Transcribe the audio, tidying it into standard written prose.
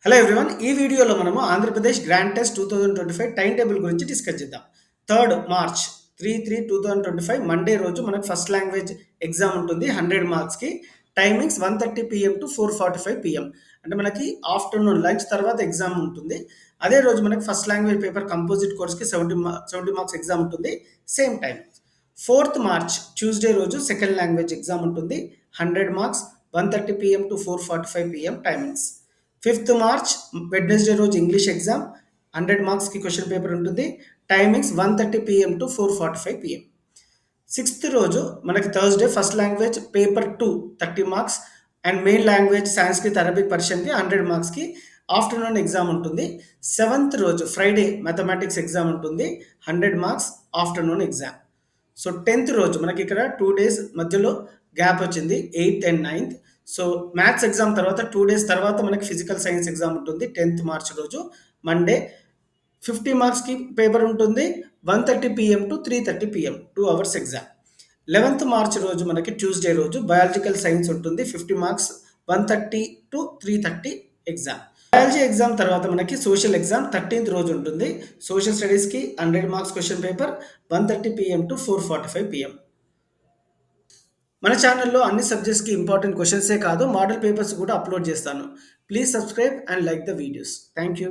Hello everyone ఈ వీడియోలో మనము Andhra Pradesh grand test 2025 time table గురించి డిస్కస్ చేద్దాం. 3 మార్చ్ 3/3/2025 మండే రోజు మనకు ఫస్ట్ లాంగ్వేజ్ ఎగ్జామ్ ఉంటుంది 100 మార్క్స్‌కి. Timings 1:30 PM to 4:45 PM. అంటే మనకి ఆఫ్టర్‌నూన్ లంచ్ తర్వాత ఎగ్జామ్ ఉంటుంది. అదే రోజు మనకి ఫస్ట్ లాంగ్వేజ్ పేపర్ కంపోజిట్ కోర్స్‌కి 70 మార్క్స్ ఎగ్జామ్ ఉంటుంది. Same time. 4th March Tuesday రోజు సెకండ్ లాంగ్వేజ్ ఎగ్జామ్ ఉంటుంది. 100 marks 1:30 PM to 4:45 PM timings. 5th March Wednesday రోజు ఇంగ్లీష్ ఎగ్జామ్ 100 మార్క్స్కి క్వశ్చన్ పేపర్ ఉంటుంది. Timings 1:30 PM to 4:45 PM. 6th రోజు మనకి Thursday first language paper 2 30 marks and main language Sanskrit Arabic పర్షియన్కి 100 మార్క్స్కి afternoon exam ఉంటుంది. 7th రోజు ఫ్రైడే మ్యాథమెటిక్స్ ఎగ్జామ్ ఉంటుంది 100 marks afternoon exam. So 10th రోజు మనకి ఇక్కడ 2 డేస్ మధ్యలో గ్యాప్ వచ్చింది 8th and 9th. So maths exam తర్వాత 2 డేస్ తర్వాత మనకి ఫిజికల్ సైన్స్ ఎగ్జామ్ ఉంటుంది 10th మార్చ్ రోజు మండే. 50 మార్క్స్కి పేపర్ ఉంటుంది 1:30 PM to 3:30 PM 2 hours exam. 11th March రోజు మనకి ట్యూస్డే రోజు బయాలజికల్ సైన్స్ ఉంటుంది 50 మార్క్స్ 1:30 టు 3:30 ఎగ్జామ్. బయాలజీ ఎగ్జామ్ తర్వాత మనకి సోషల్ ఎగ్జామ్ 13th రోజు ఉంటుంది. సోషల్ స్టడీస్కి 100 marks question paper 1:30 PM to 4:45 PM. మన ఛానల్లో అన్ని సబ్జెక్ట్స్కి ఇంపార్టెంట్ క్వశ్చన్సే కాదు మోడల్ పేపర్స్ కూడా అప్లోడ్ చేస్తాను. Please subscribe and like the videos. Thank you.